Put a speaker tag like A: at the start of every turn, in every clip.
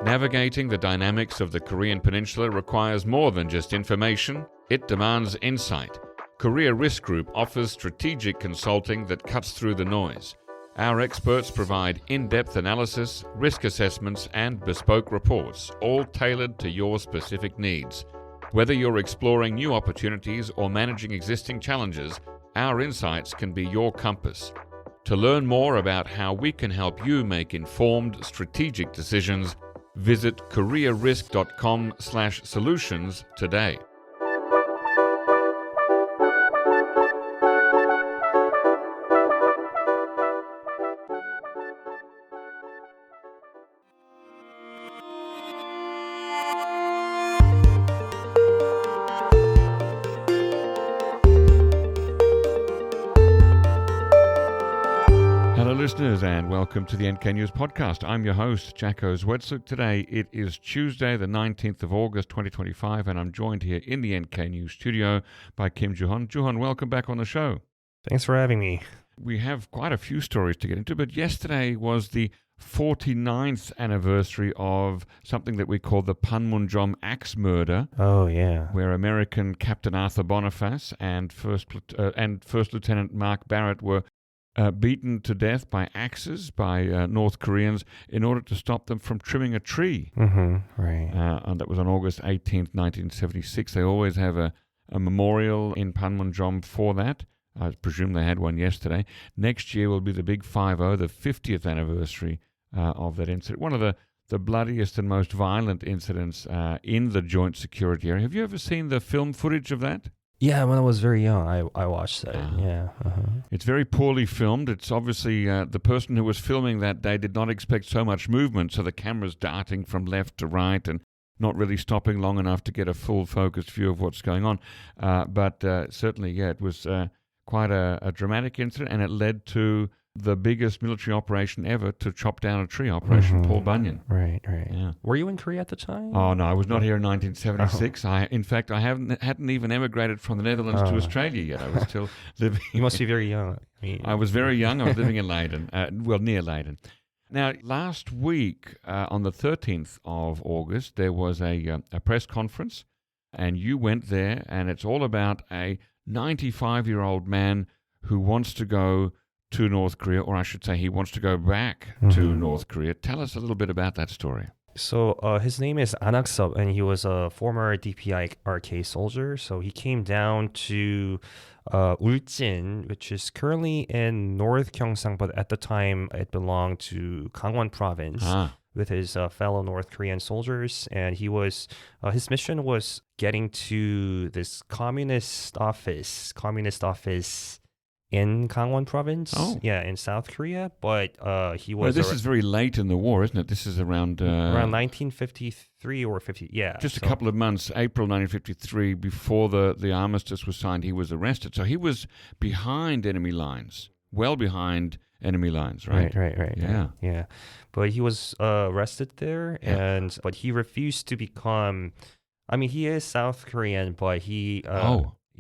A: Navigating the dynamics of the Korean Peninsula requires more than just information, it demands insight. Korea Risk Group offers strategic consulting that cuts through the noise. Our experts provide in-depth analysis, risk assessments, and bespoke reports, all tailored to your specific needs. Whether you're exploring new opportunities or managing existing challenges, our insights can be your compass. To learn more about how we can help you make informed, strategic decisions, visit korearisk.com/solutions today. Hello listeners and welcome to the NK News Podcast. I'm your host, Jacco Zwetsloot. Today it is Tuesday the 19th of August 2025 and I'm joined here in the NK News studio by Kim Jooheon. Jooheon, welcome back on the show.
B: Thanks for having me.
A: We have quite a few stories to get into, but yesterday was the 49th anniversary of something that we call the Panmunjom axe murder.
B: Oh, yeah.
A: Where American Captain Arthur Boniface and First Lieutenant Mark Barrett were beaten to death by axes by North Koreans in order to stop them from trimming a tree.
B: Right.
A: And that was on August 18th, 1976. They always have a memorial in Panmunjom for that. I presume they had one yesterday. Next year will be the Big 50, the 50th anniversary of that incident. One of the bloodiest and most violent incidents in the joint security area. Have you ever seen the film footage of that?
B: Yeah, when I was very young, I watched that. Yeah.
A: It's very poorly filmed. It's obviously the person who was filming that day did not expect so much movement, so the camera's darting from left to right and not really stopping long enough to get a full focused view of what's going on. But certainly, yeah, it was quite a dramatic incident, and it led to the biggest military operation ever to chop down a tree, Operation Paul Bunyan.
B: Right.
A: Yeah.
B: Were you in Korea at the time?
A: Oh, no, I was not here in 1976. In fact, I hadn't even emigrated from the Netherlands to Australia yet. I was still living...
B: You must be very young.
A: I was very young. I was living in Leiden, near Leiden. Now, last week, on the 13th of August, there was a press conference, and you went there, and it's all about a 95-year-old man who wants to go to North Korea, or I should say he wants to go back to North Korea. Tell us a little bit about that story.
B: So his name is Ahn Hak-sop, and he was a former DPRK soldier. So he came down to Ulsan, which is currently in North Gyeongsang, but at the time it belonged to Gangwon province, with his fellow North Korean soldiers. And he was his mission was getting to this communist office in Gangwon province, in South Korea, but he was...
A: This is very late in the war, isn't it? This is around
B: 1953 or 50, yeah.
A: Just a couple of months, April 1953, before the armistice was signed, he was arrested. So he was behind enemy lines, well behind enemy lines, right?
B: Right. Yeah. But he was arrested there, but he refused to become... I mean, he is South Korean, but he...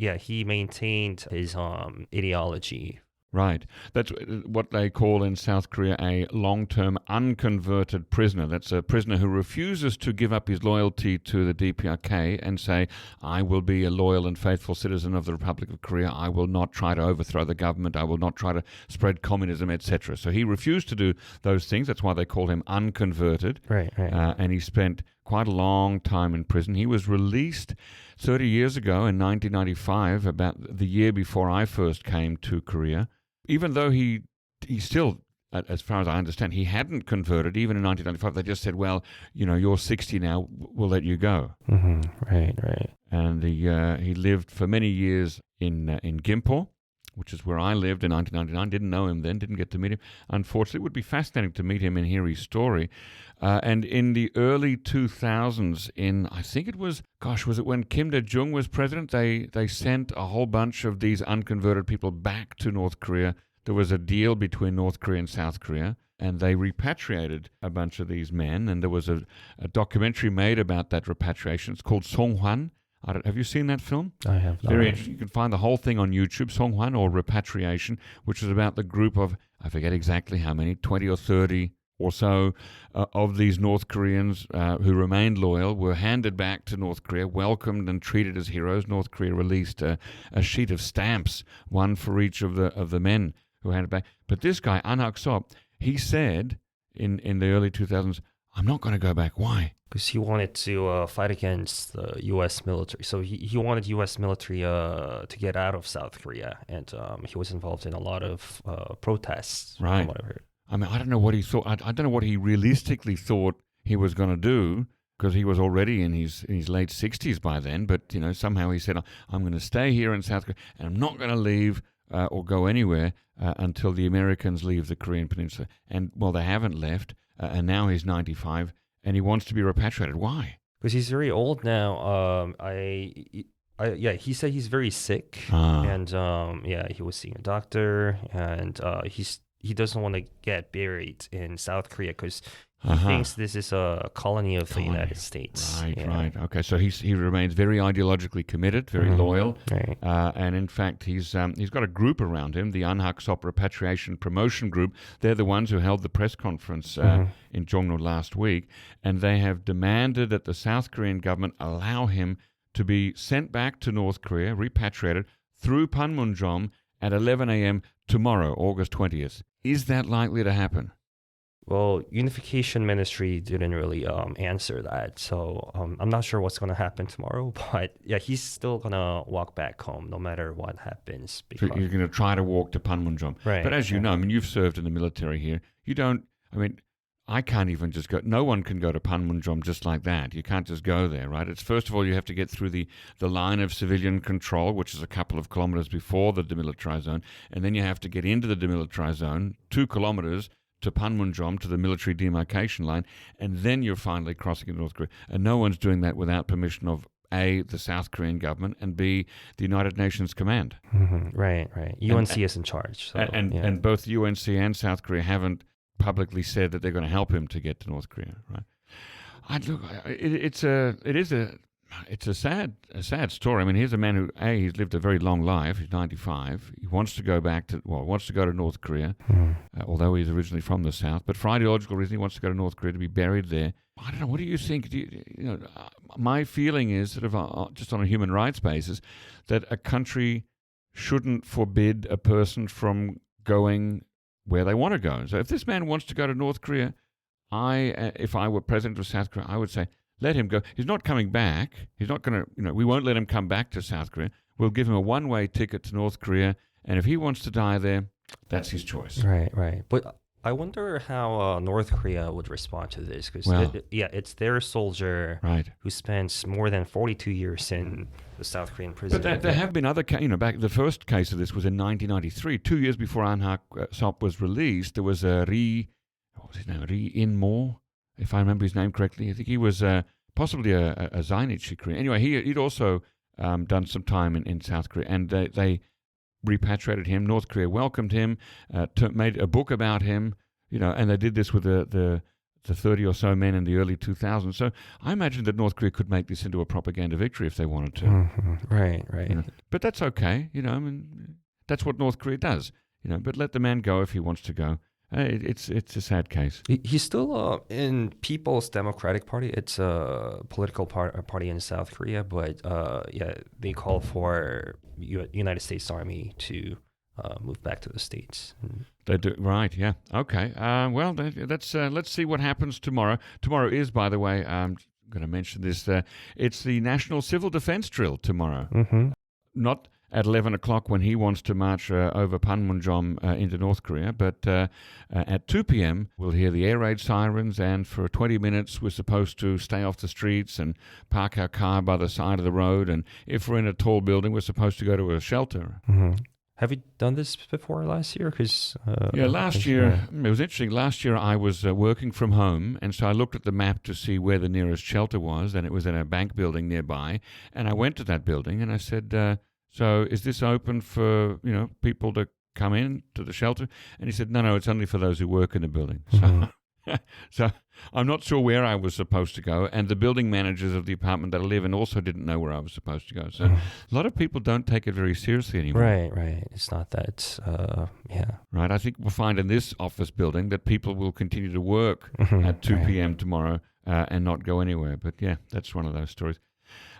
B: Yeah, he maintained his ideology.
A: Right. That's what they call in South Korea a long-term unconverted prisoner. That's a prisoner who refuses to give up his loyalty to the DPRK and say, I will be a loyal and faithful citizen of the Republic of Korea. I will not try to overthrow the government. I will not try to spread communism, etc. So he refused to do those things. That's why they call him unconverted.
B: Right.
A: And he spent quite a long time in prison. He was released 30 years ago in 1995, about the year before I first came to Korea. Even though he still, as far as I understand, he hadn't converted, even in 1995, they just said, well, you're 60 now, we'll let you go.
B: Right.
A: And he lived for many years in Gimpo, which is where I lived in 1999. Didn't know him then, didn't get to meet him. Unfortunately, it would be fascinating to meet him and hear his story. And in the early 2000s, I think it was it when Kim Dae-jung was president, they sent a whole bunch of these unconverted people back to North Korea. There was a deal between North Korea and South Korea, and they repatriated a bunch of these men, and there was a documentary made about that repatriation. It's called Songhwan. Have you seen that film?
B: I have not.
A: Very interesting. You can find the whole thing on YouTube, Songhwan or Repatriation, which is about the group of, I forget exactly how many, 20 or 30 or so of these North Koreans who remained loyal were handed back to North Korea, welcomed and treated as heroes. North Korea released a sheet of stamps, one for each of the men who handed back. But this guy, Ahn Hak-sop, he said in the early 2000s, I'm not going to go back. Why?
B: Because he wanted to fight against the U.S. military. So he wanted U.S. military to get out of South Korea. And he was involved in a lot of protests.
A: Right.
B: From what I've heard.
A: I mean, I don't know what he thought. I don't know what he realistically thought he was going to do, because he was already in his late 60s by then. But, somehow he said, I'm going to stay here in South Korea, and I'm not going to leave or go anywhere until the Americans leave the Korean Peninsula. And, well, they haven't left, and now he's 95, and he wants to be repatriated. Why?
B: Because he's very old now. He said he's very sick, and he was seeing a doctor, and he doesn't want to get buried in South Korea because he thinks this is a colony of the United States.
A: Right. Okay, so he remains very ideologically committed, very loyal,
B: right.
A: And in fact, he's got a group around him, the Ahn Hak-sop Repatriation Promotion Group. They're the ones who held the press conference in Jongno last week, and they have demanded that the South Korean government allow him to be sent back to North Korea, repatriated through Panmunjom at 11 a.m. tomorrow, August 20th. Is that likely to happen?
B: Well, Unification Ministry didn't really answer that, so I'm not sure what's going to happen tomorrow. But yeah, he's still going to walk back home no matter what happens.
A: So you're going to try to walk to Panmunjom.
B: Right.
A: But as you know, I mean, you've served in the military here. I can't even just go. No one can go to Panmunjom just like that. You can't just go there, right? It's first of all, you have to get through the line of civilian control, which is a couple of kilometers before the demilitarized zone. And then you have to get into the demilitarized zone, 2 kilometers to Panmunjom, to the military demarcation line. And then you're finally crossing into North Korea. And no one's doing that without permission of A, the South Korean government, and B, the United Nations Command.
B: Mm-hmm. Right. UNC is in charge. So,
A: and both UNC and South Korea haven't publicly said that they're going to help him to get to North Korea, right? It's a sad story. I mean, here's a man who he's lived a very long life. He's 95. He wants to go to North Korea, although he's originally from the South. But for ideological reasons, he wants to go to North Korea to be buried there. I don't know. What do you think? My feeling is sort of just on a human rights basis that a country shouldn't forbid a person from going where they want to go. So if this man wants to go to North Korea, if I were president of South Korea, I would say, let him go. He's not coming back. He's not going to, we won't let him come back to South Korea. We'll give him a one-way ticket to North Korea, and if he wants to die there, that's his choice.
B: Right. But I wonder how North Korea would respond to this, because it's their soldier who spends more than 42 years in the South Korean prison.
A: But there have been other, back the first case of this was in 1993, 2 years before Ahn Hak-sop was released. There was a Ri In-mo, if I remember his name correctly. I think he was possibly a Zainichi Korean. Anyway, he'd also done some time in South Korea, and they repatriated him. North Korea welcomed him, made a book about him, and they did this with the 30 or so men in the early 2000s. So I imagine that North Korea could make this into a propaganda victory if they wanted to.
B: Mm-hmm. Right.
A: But that's okay. That's what North Korea does. But let the man go if he wants to go. It's a sad case.
B: He's still in People's Democratic Party. It's a political party in South Korea, but they call for United States Army to move back to the States.
A: They do, right? Yeah. Okay. Well, let's see what happens tomorrow. Tomorrow is, by the way, I'm going to mention this. It's the National Civil Defense Drill tomorrow.
B: Mm-hmm.
A: Not at 11 o'clock when he wants to march over Panmunjom into North Korea. But at 2 p.m., we'll hear the air raid sirens, and for 20 minutes, we're supposed to stay off the streets and park our car by the side of the road. And if we're in a tall building, we're supposed to go to a shelter.
B: Mm-hmm. Have you done this before last year?
A: Last year, it was interesting. Last year, I was working from home, and so I looked at the map to see where the nearest shelter was, and it was in a bank building nearby. And I went to that building, and I said, so is this open for, people to come in to the shelter? And he said, no, it's only for those who work in the building. So So I'm not sure where I was supposed to go, and the building managers of the apartment that I live in also didn't know where I was supposed to go. So a lot of people don't take it very seriously anymore.
B: Right. It's not that,
A: Right. I think we'll find in this office building that people will continue to work at 2 p.m. tomorrow and not go anywhere. But yeah, that's one of those stories.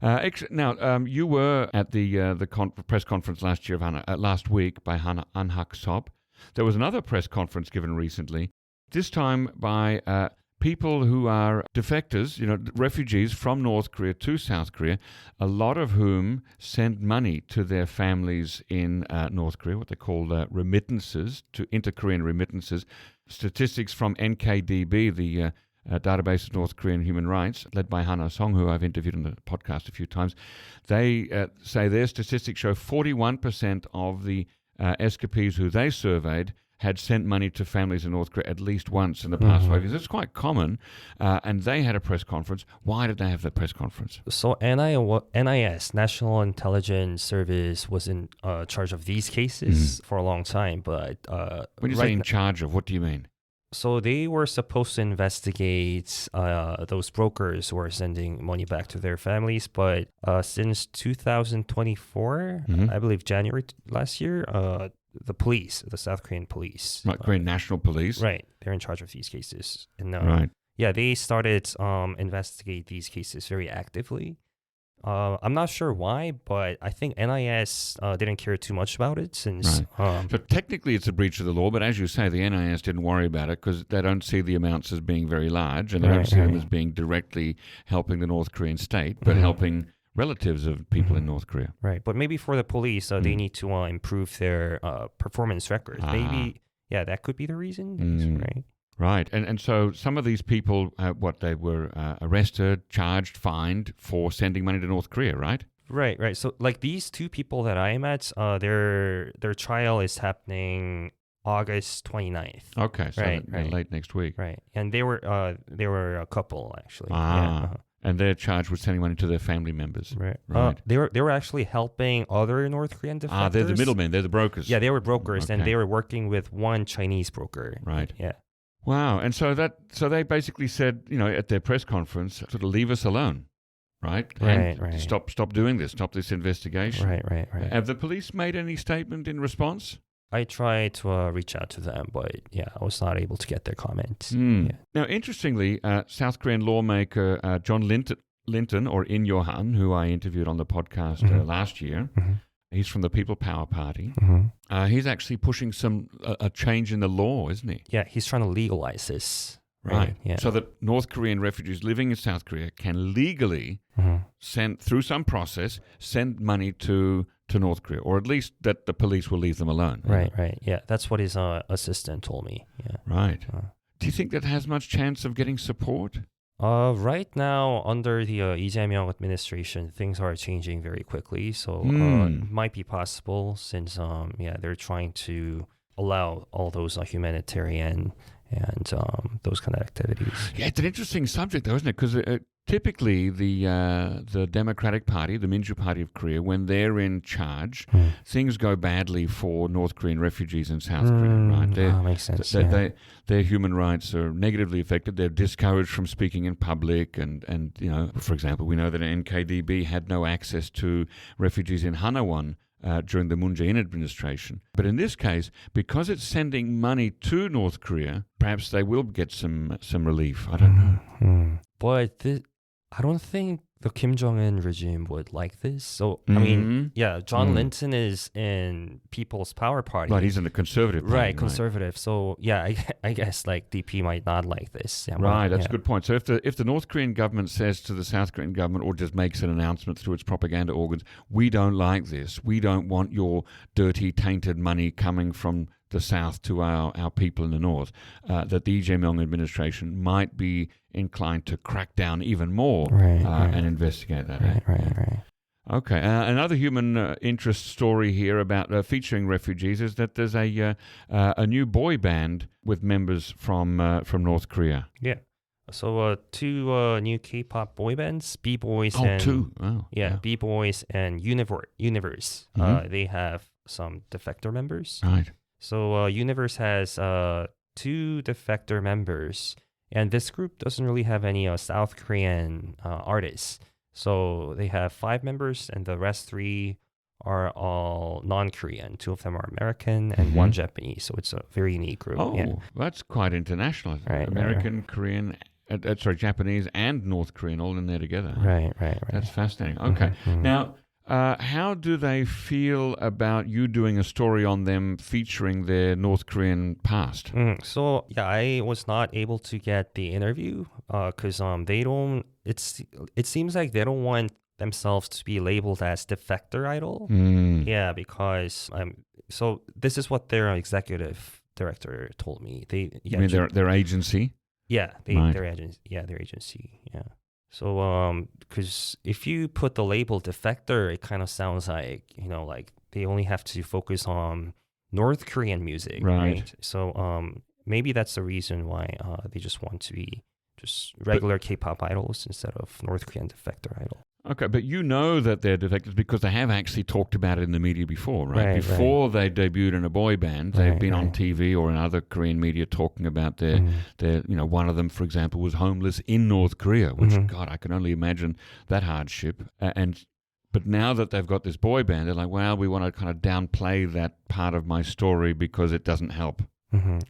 A: Now, you were at the press conference last week by Ahn Hak-sop. There was another press conference given recently, this time by people who are defectors, refugees from North Korea to South Korea, a lot of whom send money to their families in North Korea, what they call remittances, to inter-Korean remittances. Statistics from NKDB, the database of North Korean human rights, led by Hana Song, who I've interviewed on the podcast a few times, they say their statistics show 41% of the escapees who they surveyed had sent money to families in North Korea at least once in the past 5 years. It's quite common, and they had a press conference. Why did they have that press conference?
B: So NIS, National Intelligence Service, was in charge of these cases for a long time. But
A: when you say in charge of, what do you mean?
B: So they were supposed to investigate those brokers who are sending money back to their families. But since 2024, I believe January last year, the police, the South Korean police.
A: Right, Korean National Police.
B: Right. They're in charge of these cases. And
A: right.
B: Yeah, they started investigate these cases very actively. I'm not sure why, but I think NIS didn't care too much about it since...
A: Right. So technically it's a breach of the law, but as you say, the NIS didn't worry about it because they don't see the amounts as being very large, and they don't see them as being directly helping the North Korean state, but helping relatives of people in North Korea.
B: Right, but maybe for the police, they need to improve their performance records. Maybe, that could be the reason, right?
A: Right, and so some of these people, they were arrested, charged, fined for sending money to North Korea, right?
B: Right. So like these two people that I met, their trial is happening August 29th.
A: Okay, so late next week.
B: Right, and they were a couple actually.
A: And they're charged with sending money to their family members.
B: Right. They were actually helping other North Korean defectors.
A: They're the middlemen. They're the brokers.
B: Yeah, they were brokers, and they were working with one Chinese broker.
A: Right.
B: Yeah.
A: Wow. And so they basically said, at their press conference, sort of leave us alone. Right.
B: Right.
A: Stop doing this. Stop this investigation.
B: Right.
A: Have the police made any statement in response?
B: I tried to reach out to them, but I was not able to get their comments.
A: Yeah. Now, interestingly, South Korean lawmaker John Linton, or In Yo-han, who I interviewed on the podcast last year, he's from the People Power Party. He's actually pushing a change in the law, isn't he?
B: Yeah, he's trying to legalize this.
A: Right.
B: Yeah.
A: So that North Korean refugees living in South Korea can legally send, through some process, send money to North Korea, or at least that the police will leave them alone.
B: Right. Yeah, that's what his assistant told me. Yeah.
A: Right. Do you think that has much chance of getting support?
B: Right now, under the Lee Jae-myung administration, things are changing very quickly. So it might be possible since they're trying to allow all those humanitarian and those kind of activities.
A: Yeah, it's an interesting subject, though, isn't it? Because typically the Democratic Party, the Minju Party of Korea, when they're in charge, things go badly for North Korean refugees in South Korea, right?
B: Makes sense.
A: Their human rights are negatively affected. They're discouraged from speaking in public, and for example, we know that NKDB had no access to refugees in Hanawon during the Moon Jae-in administration. But in this case, because it's sending money to North Korea, perhaps they will get some relief. I don't know.
B: But I don't think the Kim Jong-un regime would like this. So, I mean, John Linton is in People's Power Party.
A: Right, he's in the conservative party.
B: Right, conservative. So, I guess like DP might not like this. Yeah,
A: right, that's a good point. So if the North Korean government says to the South Korean government, or just makes an announcement through its propaganda organs, we don't like this, we don't want your dirty, tainted money coming from the South to our people in the North, that the Lee Jae-myung administration might be inclined to crack down even more and investigate that.
B: Right.
A: Okay. Another human interest story here about featuring refugees is that there's a new boy band with members from North Korea.
B: Yeah. So two new K-pop boy bands, B-Boys and...
A: two. Oh, yeah.
B: B-Boys and Universe. They have some defector members.
A: Right.
B: So Universe has two defector members, And this group doesn't really have any South Korean artists. So they have 5 members, and the rest 3 are all non-Korean. 2 of them are American and 1 Japanese. So it's a very unique group.
A: Oh, that's quite international.
B: Right,
A: American, Korean, Japanese and North Korean all in there together.
B: Right.
A: That's fascinating. Okay. Now, how do they feel about you doing a story on them featuring their North Korean past?
B: So, yeah, I was not able to get the interview because they don't, it seems like they don't want themselves to be labeled as defector idol. Yeah, because so this is what their executive director told me.
A: You mean their agency?
B: Yeah,
A: Right.
B: their agency. Yeah, their agency. Yeah. So because if you put the label defector, it kind of sounds like like they only have to focus on North Korean music, right? So maybe that's the reason why they just want to be just regular K-pop idols instead of North Korean defector idol.
A: Okay, but you know that they're defectors because they have actually talked about it in the media before, right? Before they debuted in a boy band, they've been on TV or in other Korean media talking about their one of them, for example, was homeless in North Korea, which, God, I can only imagine that hardship. But now that they've got this boy band, they're like, well, we want to kind of downplay that part of my story because it doesn't help.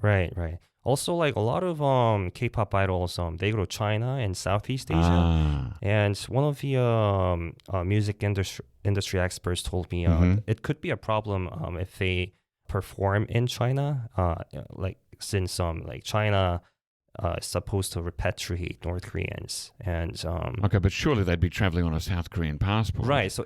B: Right. Also, like a lot of K-pop idols, they go to China and Southeast Asia, and one of the music industry experts told me it could be a problem if they perform in China, like since like China is supposed to repatriate North Koreans, and
A: okay, but surely they'd be traveling on a South Korean passport,
B: right? So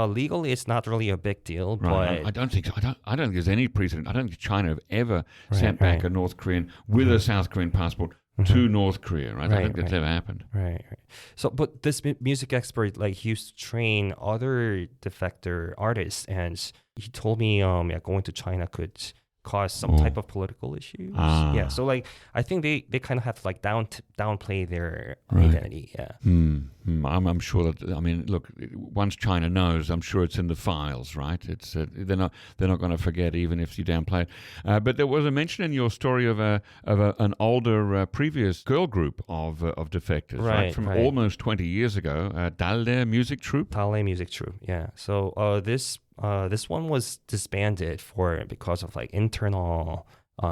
B: legally, it's not really a big deal,
A: right.
B: but
A: I don't think so. I don't think there's any precedent. I don't think China have ever sent back a North Korean with a South Korean passport to North Korea, right? I don't think that's ever happened.
B: Right. So, but this music expert, like, he used to train other defector artists, and he told me, going to China could cause some type of political issues. Yeah. So, like, I think they kind of have to like downplay their identity. Yeah.
A: I'm sure that. I mean, look, once China knows, I'm sure it's in the files, right? It's they're not going to forget even if you downplay it. But there was a mention in your story of an older previous girl group of defectors, right? From almost 20 years ago, Dalle Music Troupe.
B: Dalle Music Troupe. Yeah. So this one was disbanded because of like internal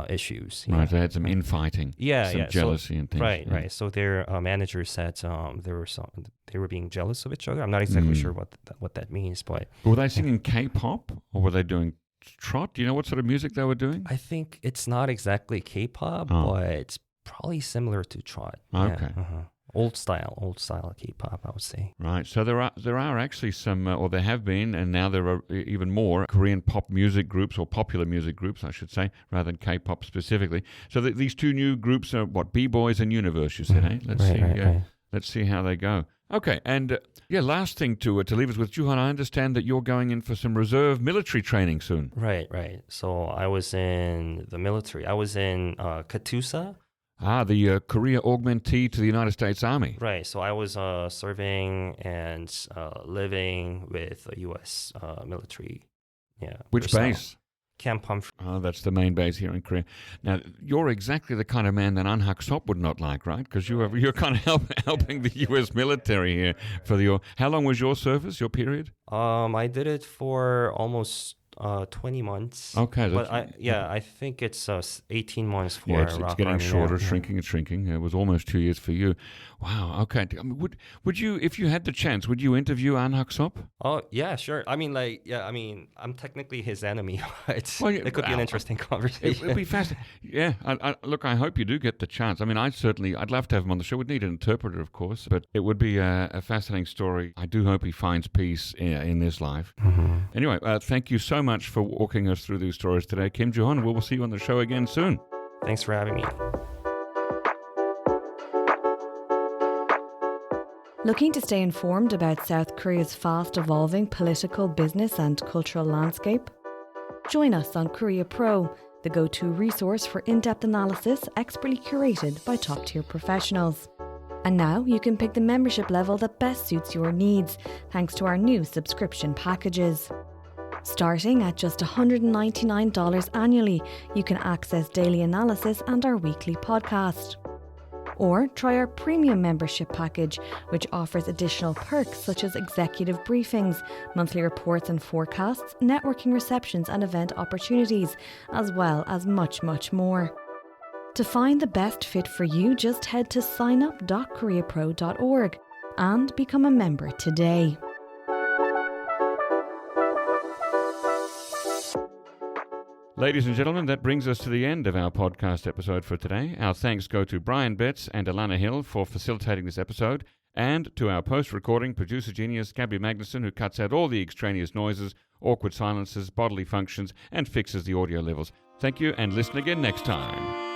B: issues.
A: Right, they had some infighting, some jealousy and things.
B: Right. So their manager said they were being jealous of each other. I'm not exactly sure what that means, but
A: were they singing K-pop or were they doing trot? Do you know what sort of music they were doing?
B: I think it's not exactly K-pop, but it's probably similar to trot.
A: Okay.
B: Yeah, old style K-pop, I would say.
A: Right. So there are actually some, or there have been, and now there are even more Korean pop music groups, or popular music groups, I should say, rather than K-pop specifically. So these 2 new groups are what, B-Boys and Universe, you said, eh? Let's see how they go. Okay, and last thing to leave us with, Jooheon, I understand that you're going in for some reserve military training soon.
B: Right. So I was in the military. I was in Katusa.
A: The Korea augmentee to the United States Army.
B: Right. So I was serving and living with the U.S. Military. Yeah.
A: Which base?
B: Camp Humphrey.
A: Oh, that's the main base here in Korea. Now, you're exactly the kind of man that Ahn Hak-sop would not like, right? Because you're kind of helping the U.S. military here for how long was your service, your period?
B: I did it for almost 20 months.
A: Okay.
B: But I think it's 18 months for
A: it's getting shorter, shrinking. It was almost 2 years for you. Wow. Okay. I mean, would you, if you had the chance, would you interview Ahn Hak-sop?
B: Oh, yeah, sure. I mean, I'm technically his enemy. It could be an interesting conversation.
A: It would be fascinating. Yeah. Look, I hope you do get the chance. I mean, I'd love to have him on the show. We'd need an interpreter, of course, but it would be a fascinating story. I do hope he finds peace in this life. Anyway, thank you so much for walking us through these stories today, Kim Jooheon. We'll see you on the show again soon.
B: Thanks for having me.
C: Looking to stay informed about South Korea's fast-evolving political, business and cultural landscape? Join us on Korea Pro, the go-to resource for in-depth analysis expertly curated by top-tier professionals. And now you can pick the membership level that best suits your needs, thanks to our new subscription packages. Starting at just $199 annually, you can access daily analysis and our weekly podcast. Or try our premium membership package, which offers additional perks such as executive briefings, monthly reports and forecasts, networking receptions and event opportunities, as well as much, much more. To find the best fit for you, just head to signup.koreapro.org and become a member today.
A: Ladies and gentlemen, that brings us to the end of our podcast episode for today. Our thanks go to Brian Betts and Alana Hill for facilitating this episode, and to our post-recording producer genius Gabby Magnuson, who cuts out all the extraneous noises, awkward silences, bodily functions, and fixes the audio levels. Thank you, and listen again next time.